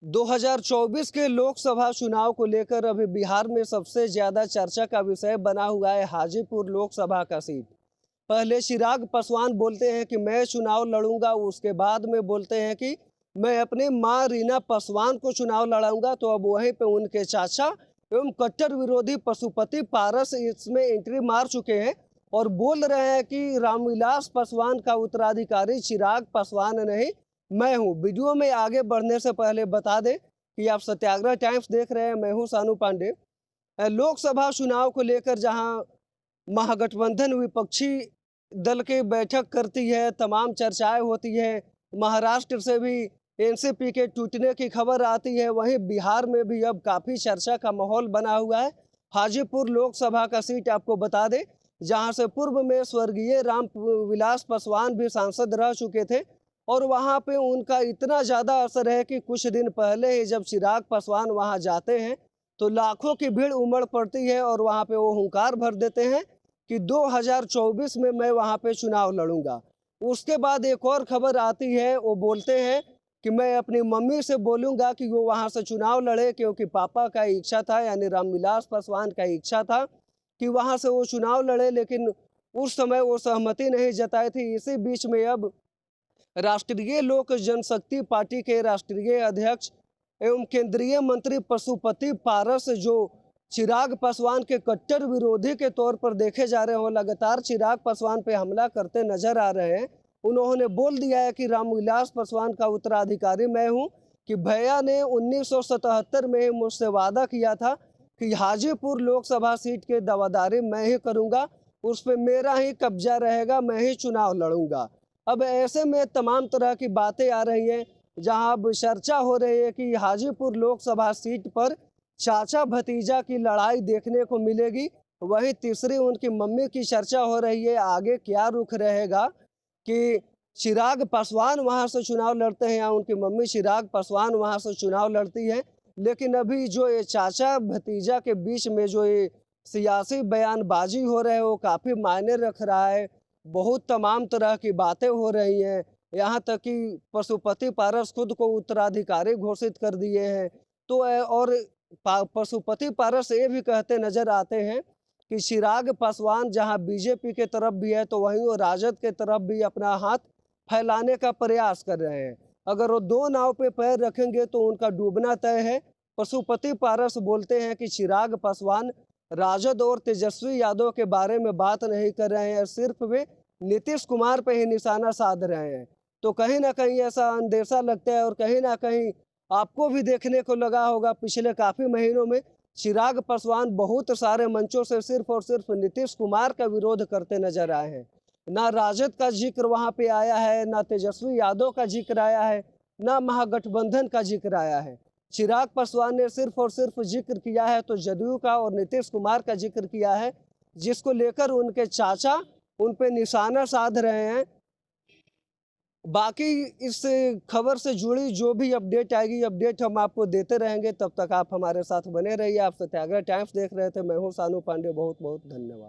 2024 के लोकसभा चुनाव को लेकर अभी बिहार में सबसे ज्यादा चर्चा का विषय बना हुआ है हाजीपुर लोकसभा का सीट। पहले चिराग पासवान बोलते हैं कि मैं चुनाव लड़ूंगा, उसके बाद में बोलते हैं कि मैं अपनी मां रीना पासवान को चुनाव लड़ाऊंगा। तो अब वहीं पे उनके चाचा एवं कट्टर विरोधी पशुपति पारस इसमें एंट्री मार चुके हैं और बोल रहे हैं कि रामविलास पासवान का उत्तराधिकारी चिराग पासवान नहीं, मैं हूं। वीडियो में आगे बढ़ने से पहले बता दें कि आप सत्याग्रह टाइम्स देख रहे हैं। मैं हूं सानू पांडे। लोकसभा चुनाव को लेकर जहां महागठबंधन विपक्षी दल की बैठक करती है, तमाम चर्चाएं होती है, महाराष्ट्र से भी एनसीपी के टूटने की खबर आती है, वहीं बिहार में भी अब काफ़ी चर्चा का माहौल बना हुआ है। हाजीपुर लोकसभा का सीट आपको बता दें, जहां से पूर्व में स्वर्गीय रामविलास पासवान भी सांसद रह चुके थे और वहां पे उनका इतना ज़्यादा असर है कि कुछ दिन पहले ही जब चिराग पासवान वहां जाते हैं तो लाखों की भीड़ उमड़ पड़ती है और वहां पे वो हुंकार भर देते हैं कि 2024 में मैं वहां पे चुनाव लड़ूंगा। उसके बाद एक और खबर आती है, वो बोलते हैं कि मैं अपनी मम्मी से बोलूंगा कि वो वहां से चुनाव लड़े, क्योंकि पापा का इच्छा था, यानी रामविलास पासवान का इच्छा था कि वहां से वो चुनाव लड़े, लेकिन उस समय वो सहमति नहीं जताई थी। इसी बीच में अब राष्ट्रीय लोक जनशक्ति पार्टी के राष्ट्रीय अध्यक्ष एवं केंद्रीय मंत्री पशुपति पारस, जो चिराग पासवान के कट्टर विरोधी के तौर पर देखे जा रहे हो, लगातार चिराग पासवान पे हमला करते नजर आ रहे हैं। उन्होंने बोल दिया है कि रामविलास पासवान का उत्तराधिकारी मैं हूं, कि भैया ने 1977 में ही मुझसे वादा किया था कि हाजीपुर लोकसभा सीट के दावेदारी मैं ही करूंगा, उस पर मेरा ही कब्जा रहेगा, मैं ही चुनाव लड़ूंगा। अब ऐसे में तमाम तरह की बातें आ रही हैं, जहां अब चर्चा हो रही है कि हाजीपुर लोकसभा सीट पर चाचा भतीजा की लड़ाई देखने को मिलेगी। वहीं तीसरी उनकी मम्मी की चर्चा हो रही है। आगे क्या रुख रहेगा कि चिराग पासवान वहां से चुनाव लड़ते हैं या उनकी मम्मी चिराग पासवान वहां से चुनाव लड़ती है। लेकिन अभी जो ये चाचा भतीजा के बीच में जो ये सियासी बयानबाजी हो रहे है, वो काफ़ी मायने रख रहा है। बहुत तमाम तरह की बातें हो रही हैं, यहाँ तक कि पशुपति पारस खुद को उत्तराधिकारी घोषित कर दिए हैं। तो और पशुपति पारस ये भी कहते नजर आते हैं कि चिराग पासवान जहां बीजेपी के तरफ भी है, तो वहीं वो राजद के तरफ भी अपना हाथ फैलाने का प्रयास कर रहे हैं। अगर वो दो नाव पे पैर रखेंगे तो उनका डूबना तय है। पशुपति पारस बोलते हैं कि चिराग पासवान राजद और तेजस्वी यादव के बारे में बात नहीं कर रहे हैं, सिर्फ वे नीतीश कुमार पे ही निशाना साध रहे हैं। तो कहीं ना कहीं ऐसा अंदेशा लगता है और कहीं ना कहीं आपको भी देखने को लगा होगा पिछले काफ़ी महीनों में चिराग पासवान बहुत सारे मंचों से सिर्फ और सिर्फ नीतीश कुमार का विरोध करते नजर आए हैं। ना राजद का जिक्र वहां पे आया है, ना तेजस्वी यादव का जिक्र आया है, ना महागठबंधन का जिक्र आया है। चिराग पासवान ने सिर्फ और सिर्फ जिक्र किया है तो जदयू का और नीतीश कुमार का जिक्र किया है, जिसको लेकर उनके चाचा उन पे निशाना साध रहे हैं। बाकी इस खबर से जुड़ी जो भी अपडेट आएगी, अपडेट हम आपको देते रहेंगे। तब तक आप हमारे साथ बने रहिए। आप सत्याग्रह टाइम्स देख रहे थे। मैं हूं सानू पांडे। बहुत बहुत धन्यवाद।